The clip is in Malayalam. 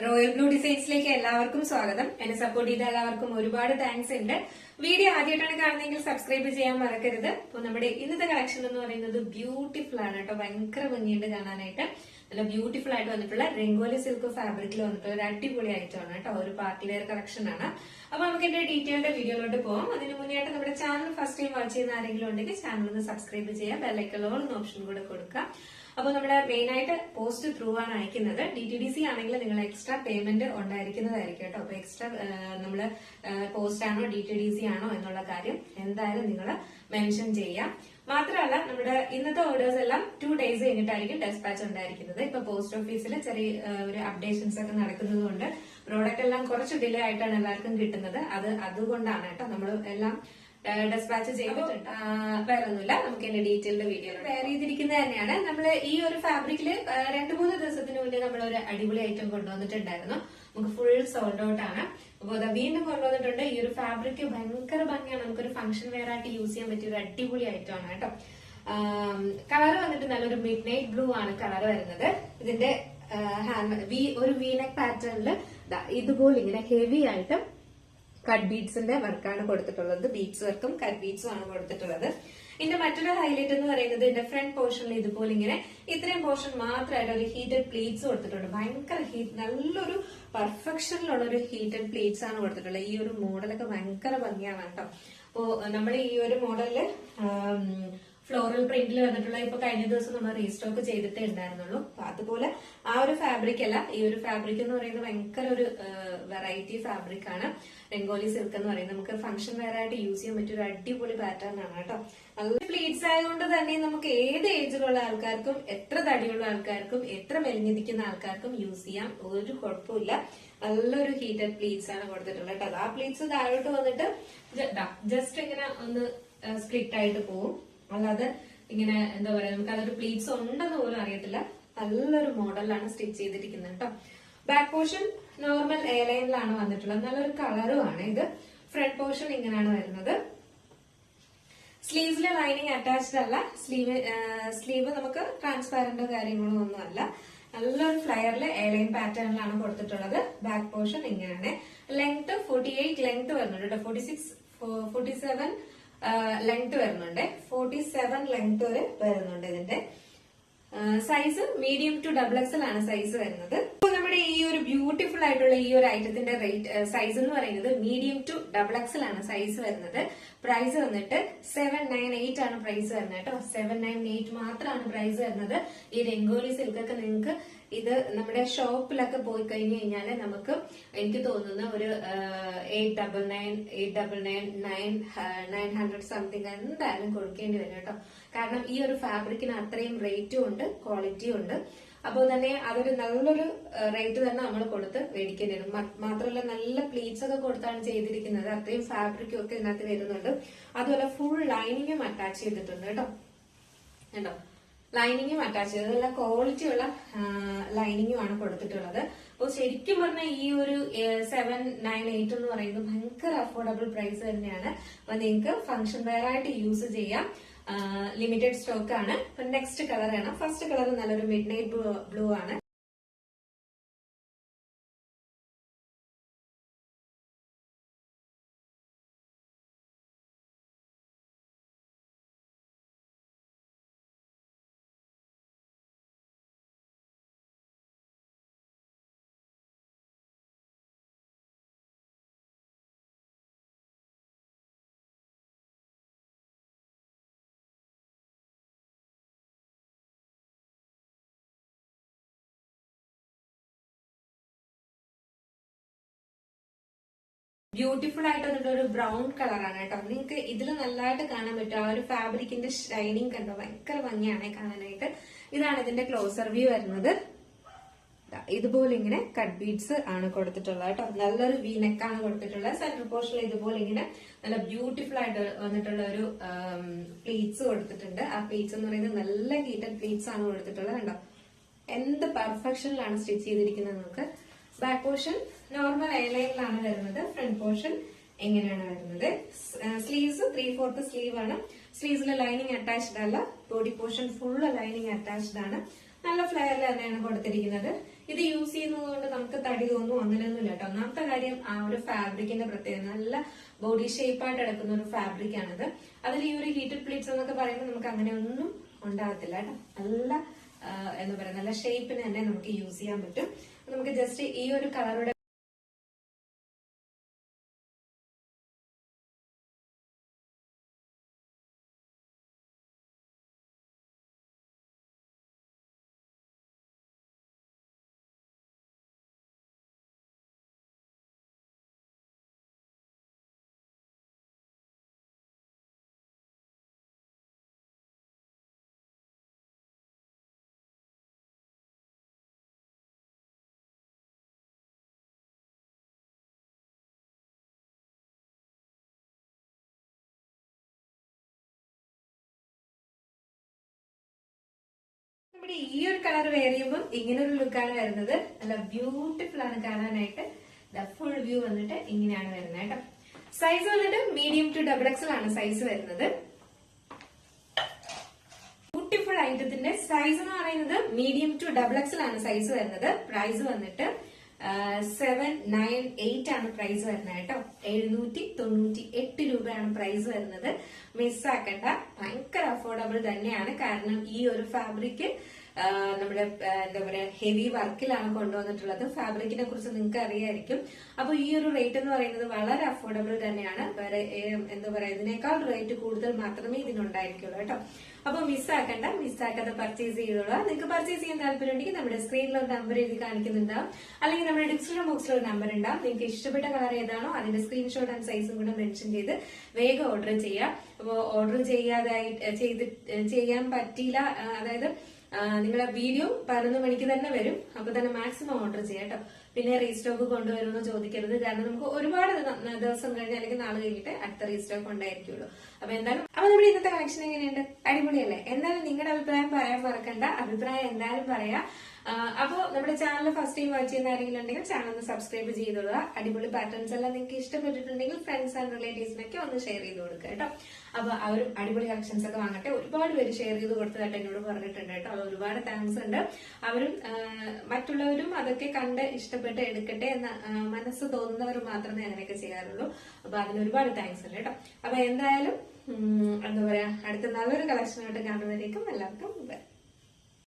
റോയൽ ബ്ലൂ ഡിസൈൻസിലേക്ക് എല്ലാവർക്കും സ്വാഗതം. എന്നെ സപ്പോർട്ട് ചെയ്ത എല്ലാവർക്കും ഒരുപാട് താങ്ക്സ് ഉണ്ട്. വീഡിയോ ആദ്യമായിട്ടാണ് കാണുന്നതെങ്കിൽ സബ്സ്ക്രൈബ് ചെയ്യാൻ മറക്കരുത്. അപ്പോൾ നമ്മുടെ ഇന്നത്തെ കളക്ഷൻ എന്ന് പറയുന്നത് ബ്യൂട്ടിഫുൾ ആണ് കേട്ടോ. ഭയങ്കര ഭംഗിയുണ്ട് കാണാനായിട്ട്. നല്ല ബ്യൂട്ടിഫുൾ ആയിട്ട് വന്നിട്ടുള്ള രംഗോലി സിൽക്ക് ഫാബ്രിക്കിൽ വന്നിട്ടുള്ള ഒരു അടിപൊളി ഐറ്റമാണ് കേട്ടോ. ഒരു പാർട്ടി വെയർ കളക്ഷൻ ആണ്. അപ്പൊ നമുക്ക് എന്റെ ഡീറ്റെയിൽഡ് വീഡിയോയിലോട്ട് പോകാം. അതിന് മുന്നേയായിട്ട് നമ്മുടെ ചാനൽ ഫസ്റ്റ് ടൈം വാച്ച് ചെയ്യുന്ന ആരെങ്കിലും ഉണ്ടെങ്കിൽ ചാനൽ ഒന്ന് സബ്സ്ക്രൈബ് ചെയ്യാം. ബെല്ലൈക്കൺ ഓൾ എന്ന ഓപ്ഷൻ കൂടെ കൊടുക്കാം. അപ്പോൾ നമ്മുടെ മെയിൻ ആയിട്ട് പോസ്റ്റ് ത്രൂ ആണ് അയക്കുന്നത്. DTDC ആണെങ്കിൽ നിങ്ങൾ എക്സ്ട്രാ പേയ്മെന്റ് ഉണ്ടായിരിക്കുന്നതായിരിക്കും കേട്ടോ. അപ്പൊ എക്സ്ട്രാ നമ്മൾ പോസ്റ്റ് ആണോ DTDC ആണോ എന്നുള്ള കാര്യം എന്തായാലും നിങ്ങൾ മെൻഷൻ ചെയ്യാം. മാത്രമല്ല നമ്മുടെ ഇന്നത്തെ ഓർഡേഴ്സ് എല്ലാം 2 days കഴിഞ്ഞിട്ടായിരിക്കും ഡെസ്പാച്ച് ഉണ്ടായിരിക്കുന്നത്. ഇപ്പൊ പോസ്റ്റ് ഓഫീസിൽ ചെറിയ ഒരു അപ്ഡേഷൻസ് ഒക്കെ നടക്കുന്നത് കൊണ്ട് പ്രോഡക്റ്റ് എല്ലാം കുറച്ച് ഡിലേ ആയിട്ടാണ് എല്ലാവർക്കും കിട്ടുന്നത്. അതുകൊണ്ടാണ് കേട്ടോ നമ്മൾ എല്ലാം ഡെസ്പാച്ച് ചെയ്തിട്ടുണ്ട്. വേറെ ഒന്നുമില്ല, നമുക്ക് എന്റെ ഡീറ്റെയിൽഡ് വീഡിയോ വെയർ ചെയ്തിരിക്കുന്നത് തന്നെയാണ്. നമ്മൾ ഈ ഒരു ഫാബ്രിക്കില് 2-3 ദിവസത്തിന് മുന്നേ നമ്മൾ ഒരു അടിപൊളി ഐറ്റം കൊണ്ടുവന്നിട്ടുണ്ടായിരുന്നു. നമുക്ക് ഫുൾ സോൾഡ് ഔട്ട് ആണ്. അപ്പോൾ അത് വീണ്ടും കൊണ്ടുവന്നിട്ടുണ്ട്. ഈ ഒരു ഫാബ്രിക് ഭയങ്കര ഭംഗിയാണ്. നമുക്കൊരു ഫംഗ്ഷൻ വെയർ ആയിട്ട് യൂസ് ചെയ്യാൻ പറ്റിയ ഒരു അടിപൊളി ഐറ്റം ആണ് കേട്ടോ. കളർ വന്നിട്ട് നല്ലൊരു മിഡ് നൈറ്റ് ബ്ലൂ ആണ് കളർ വരുന്നത്. ഇതിന്റെ ഒരു വീനെക്ക് പാറ്റേണില് ഇതുപോലെ ഇങ്ങനെ ഹെവി ആയിട്ട് കട്ട് ബീഡ്സിന്റെ വർക്കാണ് കൊടുത്തിട്ടുള്ളത്. ബീഡ്സ് വർക്കും കട്ട് ബീഡ്സും ആണ് കൊടുത്തിട്ടുള്ളത്. ഇതിന്റെ മറ്റൊരു ഹൈലൈറ്റ് എന്ന് പറയുന്നത് ഇതിന്റെ ഫ്രണ്ട് പോർഷനിൽ ഇതുപോലെ ഇങ്ങനെ ഇത്രയും പോർഷൻ മാത്രമായിട്ട് ഒരു ഹീറ്റഡ് പ്ലീറ്റ്സ് കൊടുത്തിട്ടുണ്ട്. ഭയങ്കര നല്ലൊരു പെർഫെക്ഷനിലുള്ള ഒരു ഹീറ്റഡ് പ്ലീറ്റ്സ് ആണ് കൊടുത്തിട്ടുള്ളത്. ഈ ഒരു മോഡലൊക്കെ ഭയങ്കര ഭംഗിയാണ് കേട്ടോ. അപ്പോ നമ്മൾ ഈ ഒരു മോഡലില് ഫ്ലോറൽ പ്രിന്റിൽ വന്നിട്ടുള്ള ഇപ്പൊ കഴിഞ്ഞ ദിവസം നമ്മൾ റീസ്റ്റോക്ക് ചെയ്തിട്ടേ ഉണ്ടായിരുന്നുള്ളൂ. അപ്പൊ അതുപോലെ ആ ഒരു ഫാബ്രിക് അല്ല, ഈ ഒരു ഫാബ്രിക് എന്ന് പറയുന്നത് ഭയങ്കര ഒരു വെറൈറ്റി ഫാബ്രിക് ആണ്. രംഗോലി സിൽക്ക് എന്ന് പറയുന്നത് നമുക്ക് ഫംഗ്ഷൻ വെയർ ആയിട്ട് യൂസ് ചെയ്യാൻ പറ്റിയ ഒരു അടിപൊളി പാറ്റേൺ ആണ് കേട്ടോ. നല്ല പ്ലീറ്റ്സ് ആയതുകൊണ്ട് തന്നെ നമുക്ക് ഏത് ഏജിലുള്ള ആൾക്കാർക്കും, എത്ര തടിയുള്ള ആൾക്കാർക്കും, എത്ര മെലിഞ്ഞിരിക്കുന്ന ആൾക്കാർക്കും യൂസ് ചെയ്യാം. ഒരു കുഴപ്പമില്ല. നല്ലൊരു ഹീറ്റഡ് പ്ലീറ്റ്സ് ആണ് കൊടുത്തിട്ടുള്ളത് കേട്ടോ. ആ പ്ലീറ്റ്സ് താഴോട്ട് വന്നിട്ട് ജസ്റ്റ് ഇങ്ങനെ ഒന്ന് സ്പ്ലിറ്റ് ആയിട്ട് പോകും. അല്ലാതെ ഇങ്ങനെ എന്താ പറയാ, നമുക്ക് അതൊരു പ്ലീറ്റ്സ് ഉണ്ടെന്ന് പോലും അറിയത്തില്ല. നല്ലൊരു മോഡലാണ് സ്റ്റിച്ച് ചെയ്തിരിക്കുന്നത് കേട്ടോ. ബാക്ക് പോർഷൻ നോർമൽ എ ലൈനിലാണ് വന്നിട്ടുള്ളത്. നല്ലൊരു കളറും ആണ് ഇത്. ഫ്രണ്ട് പോർഷൻ ഇങ്ങനെയാണ് വരുന്നത്. സ്ലീവ്സിലെ ലൈനിങ് അറ്റാച്ച്ഡ് അല്ല. സ്ലീവ് നമുക്ക് ട്രാൻസ്പാരന്റോ കാര്യങ്ങളോ ഒന്നും അല്ല. നല്ലൊരു ഫ്ലയറില് എ ലൈൻ പാറ്റേണിലാണ് കൊടുത്തിട്ടുള്ളത്. ബാക്ക് പോർഷൻ ഇങ്ങനെയാണ്. ലെങ്ത് 48 ലെങ്ത് വരുന്നുണ്ട്. 47 ലെങ്ത് വരുന്നുണ്ട്. 47 ലെങ്ത് വരെ വരുന്നുണ്ട്. ഇതിന്റെ സൈസ് മീഡിയം ടു XXL ആണ് സൈസ് വരുന്നത്. അപ്പോൾ നമ്മുടെ ഈ ഒരു ബ്യൂട്ടിഫുൾ ആയിട്ടുള്ള ഈ ഒരു ഐറ്റത്തിന്റെ റേറ്റ് സൈസ് എന്ന് പറയുന്നത് മീഡിയം ടു XXL ആണ് സൈസ് വരുന്നത്. പ്രൈസ് വന്നിട്ട് 798 ആണ് പ്രൈസ് വരുന്നത് കേട്ടോ. 798 മാത്രമാണ് പ്രൈസ് വരുന്നത്. ഈ രംഗോലി സിൽക്കൊക്കെ നിങ്ങൾക്ക് ഇത് നമ്മുടെ ഷോപ്പിലൊക്കെ പോയി കഴിഞ്ഞു കഴിഞ്ഞാല് നമുക്ക് എനിക്ക് തോന്നുന്ന ഒരു 899 സംതിങ് എന്തായാലും കൊടുക്കേണ്ടി വരും കേട്ടോ. കാരണം ഈ ഒരു ഫാബ്രിക്കിന് അത്രയും റേറ്റും ഉണ്ട്, ക്വാളിറ്റിയും ഉണ്ട്. അപ്പോൾ തന്നെ അതൊരു നല്ലൊരു റേറ്റ് തന്നെ നമ്മൾ കൊടുത്ത് മേടിക്കേണ്ടി വരും. മാത്രമല്ല നല്ല പ്ലീറ്റ്സ് ഒക്കെ കൊടുത്താണ് ചെയ്തിരിക്കുന്നത്. അത്രയും ഫാബ്രിക്കും ഒക്കെ ഇതിനകത്ത് വരുന്നുണ്ട്. അതുപോലെ ഫുൾ ലൈനിങ്ങും അറ്റാച്ച് ചെയ്തിട്ടുണ്ട് കേട്ടോ. കേട്ടോ, ലൈനിങ്ങും അറ്റാച്ച് ചെയ്തത് നല്ല ക്വാളിറ്റിയുള്ള ലൈനിങ്ങും ആണ് കൊടുത്തിട്ടുള്ളത്. അപ്പോൾ ശരിക്കും പറഞ്ഞാൽ ഈ ഒരു 798 എന്ന് പറയുന്നത് ഭയങ്കര അഫോർഡബിൾ പ്രൈസ് തന്നെയാണ്. അപ്പൊ നിങ്ങൾക്ക് ഫംഗ്ഷൻ വെയർ ആയിട്ട് യൂസ് ചെയ്യാം. ലിമിറ്റഡ് സ്റ്റോക്ക് ആണ്. നെക്സ്റ്റ് കളർ ആണ്. ഫസ്റ്റ് കളർ നല്ലൊരു മിഡ് നൈറ്റ് ബ്ലൂ ആണ്. ബ്യൂട്ടിഫുൾ ആയിട്ട് വന്നിട്ട് ഒരു ബ്രൗൺ കളറാണ് കേട്ടോ. നിങ്ങൾക്ക് ഇതിൽ നല്ലതായിട്ട് കാണാൻ പറ്റും. ആ ഒരു ഫാബ്രിക്കിന്റെ ഷൈനിങ് കണ്ടോ, ഭയങ്കര ഭംഗിയാണ് കാണാനായിട്ട്. ഇതാണ് ഇതിന്റെ ക്ലോസർ വ്യൂ വരുന്നത്. ഇതുപോലെ ഇങ്ങനെ കട്ട് ബീഡ്സ് ആണ് കൊടുത്തിട്ടുള്ളത് കേട്ടോ. നല്ലൊരു വീനെക്കാണ് കൊടുത്തിട്ടുള്ളത്. സെന്റർ പോർഷനിൽ ഇതുപോലെ ഇങ്ങനെ നല്ല ബ്യൂട്ടിഫുൾ ആയിട്ട് വന്നിട്ടുള്ള ഒരു പ്ലീറ്റ്സ് കൊടുത്തിട്ടുണ്ട്. ആ പ്ലീറ്റ്സ് എന്ന് പറയുന്നത് നല്ല ഹീറ്റഡ് പ്ലീറ്റ്സ് ആണ് കൊടുത്തിട്ടുള്ളത്. കണ്ടോ എന്ത് പെർഫെക്ഷനിലാണ് സ്റ്റിച്ച് ചെയ്തിരിക്കുന്നത്. നമുക്ക് ബാക്ക് പോർഷൻ നോർമൽ എയർലൈനിലാണ് വരുന്നത്. ഫ്രണ്ട് പോർഷൻ എങ്ങനെയാണ് വരുന്നത്. സ്ലീവ്സ് 3/4 സ്ലീവ് ആണ്. സ്ലീവ്സിലെ ലൈനിങ് അറ്റാച്ച്ഡ് അല്ല. Body portion full lining attached ആണ്. നല്ല ഫ്ലെയറിൽ തന്നെയാണ് കൊടുത്തിരിക്കുന്നത്. ഇത് യൂസ് ചെയ്യുന്നത് കൊണ്ട് നമുക്ക് തടി തോന്നും അങ്ങനെയൊന്നുമില്ല കേട്ടോ. ഒന്നാമത്തെ കാര്യം ആ ഒരു ഫാബ്രിക്കിന്റെ പ്രത്യേകത നല്ല ബോഡി ഷേപ്പായിട്ട് എടുക്കുന്ന ഒരു ഫാബ്രിക് ആണിത്. അതിൽ ഈ ഒരു ഹീറ്റഡ് പ്ലീറ്റ്സ് എന്നൊക്കെ പറയുമ്പോൾ നമുക്ക് അങ്ങനെയൊന്നും ഉണ്ടാകത്തില്ല കേട്ടോ. നല്ല എന്താ പറയാ നല്ല ഷേപ്പിന് തന്നെ നമുക്ക് യൂസ് ചെയ്യാൻ പറ്റും. നമുക്ക് ജസ്റ്റ് ഈ ഒരു കളറുടെ നമ്മുടെ ഈ ഒരു കളർ വെയർ ചെയ്യുമ്പോൾ ഇങ്ങനെ ഒരു ലുക്കാണ് വരുന്നത്. നല്ല ബ്യൂട്ടിഫുൾ ആണ് കാണാനായിട്ട്. ഫുൾ വ്യൂ വന്നിട്ട് ഇങ്ങനെയാണ് വരുന്നത് കേട്ടോ. സൈസ് വന്നിട്ട് മീഡിയം ടു XXL ആണ് സൈസ് വരുന്നത്. ബ്യൂട്ടിഫുൾ ഐറ്റത്തിന്റെ സൈസ് എന്ന് പറയുന്നത് മീഡിയം ടു XXL ആണ് സൈസ് വരുന്നത്. പ്രൈസ് വന്നിട്ട് 798 ആണ് പ്രൈസ് വരുന്നത് കേട്ടോ. 798 രൂപയാണ് പ്രൈസ് വരുന്നത്. മിസ്സാക്കണ്ട, ഭയങ്കര അഫോർഡബിൾ തന്നെയാണ്. കാരണം ഈ ഒരു ഫാബ്രിക് നമ്മുടെ എന്താ പറയാ ഹെവി വർക്കിലാണ് കൊണ്ടുവന്നിട്ടുള്ളത്. ഫാബ്രിക്കിനെ കുറിച്ച് നിങ്ങൾക്ക് അറിയായിരിക്കും. അപ്പൊ ഈ ഒരു റേറ്റ് എന്ന് പറയുന്നത് വളരെ അഫോർഡബിൾ തന്നെയാണ്. വേറെ എന്താ പറയാ ഇതിനേക്കാൾ റേറ്റ് കൂടുതൽ മാത്രമേ ഇതിനുണ്ടായിരിക്കുള്ളൂ കേട്ടോ. അപ്പൊ മിസ്സാക്കാതെ പർച്ചേസ് ചെയ്തോളാം. നിങ്ങൾക്ക് പർച്ചേസ് ചെയ്യാൻ താല്പര്യം ഉണ്ടെങ്കിൽ നമ്മുടെ സ്ക്രീനിൽ ഒരു നമ്പർ എഴുതി കാണിക്കുന്നുണ്ടാവും, അല്ലെങ്കിൽ നമ്മുടെ ഡിസ്ക്രിപ്ഷൻ ബോക്സിൽ ഒരു നമ്പർ ഉണ്ടാവും. നിങ്ങൾക്ക് ഇഷ്ടപ്പെട്ട കളർ ഏതാണോ അതിന്റെ സ്ക്രീൻഷോട്ട് ആൻഡ് സൈസും കൂടെ മെൻഷൻ ചെയ്ത് വേഗം ഓർഡർ ചെയ്യാം. അപ്പോ ഓർഡർ ചെയ്യാൻ പറ്റിയില്ല, അതായത് നിങ്ങളെ വീഡിയോ 11 മണിക്ക് തന്നെ വരും. അപ്പൊ തന്നെ മാക്സിമം ഓർഡർ ചെയ്യാം കേട്ടോ. പിന്നെ റീസ്റ്റോക്ക് കൊണ്ടുവരുമെന്ന് ചോദിക്കരുത്. കാരണം നമുക്ക് ഒരുപാട് ദിവസം കഴിഞ്ഞ് അല്ലെങ്കിൽ നാളെ കഴിഞ്ഞിട്ട് അടുത്ത റീസ്റ്റോക്ക് ഉണ്ടായിരിക്കുള്ളൂ. അപ്പൊ നമ്മുടെ ഇന്നത്തെ കളക്ഷൻ എങ്ങനെയുണ്ട്? അടിപൊളിയല്ലേ? എന്തായാലും നിങ്ങളുടെ അഭിപ്രായം പറയാൻ മറക്കണ്ട. അഭിപ്രായം എന്തായാലും പറയാം. അപ്പോ നമ്മുടെ ചാനൽ ഫസ്റ്റ് ടൈം വാച്ച് ചെയ്യുന്ന ആരെങ്കിലും ഉണ്ടെങ്കിൽ ചാനൽ ഒന്ന് സബ്സ്ക്രൈബ് ചെയ്തോളുക. അടിപൊളി പാറ്റേൺസ് എല്ലാം നിങ്ങൾക്ക് ഇഷ്ടപ്പെട്ടിട്ടുണ്ടെങ്കിൽ ഫ്രണ്ട്സ് ആൻഡ് റിലേറ്റീവ്സിനൊക്കെ ഒന്ന് ഷെയർ ചെയ്ത് കൊടുക്കുക കേട്ടോ. അപ്പൊ അവരും അടിപൊളി കളക്ഷൻസ് ഒക്കെ വാങ്ങട്ടെ. ഒരുപാട് പേര് ഷെയർ ചെയ്ത് കൊടുത്തതായിട്ട് എന്നോട് പറഞ്ഞിട്ടുണ്ട് കേട്ടോ. അത് ഒരുപാട് താങ്ക്സ് ഉണ്ട്. അവരും മറ്റുള്ളവരും അതൊക്കെ കണ്ട് ഇഷ്ടപ്പെട്ട് എടുക്കട്ടെ എന്ന മനസ്സ് തോന്നുന്നവർ മാത്രമേ അങ്ങനെയൊക്കെ ചെയ്യാറുള്ളൂ. അപ്പൊ അതിന് ഒരുപാട് താങ്ക്സ് ഉണ്ട് കേട്ടോ. അപ്പൊ എന്തായാലും എന്താ പറയാ അടുത്ത നല്ലൊരു കളക്ഷനായിട്ട് കാണുന്നതിലേക്കും എല്ലാവർക്കും ബൈ.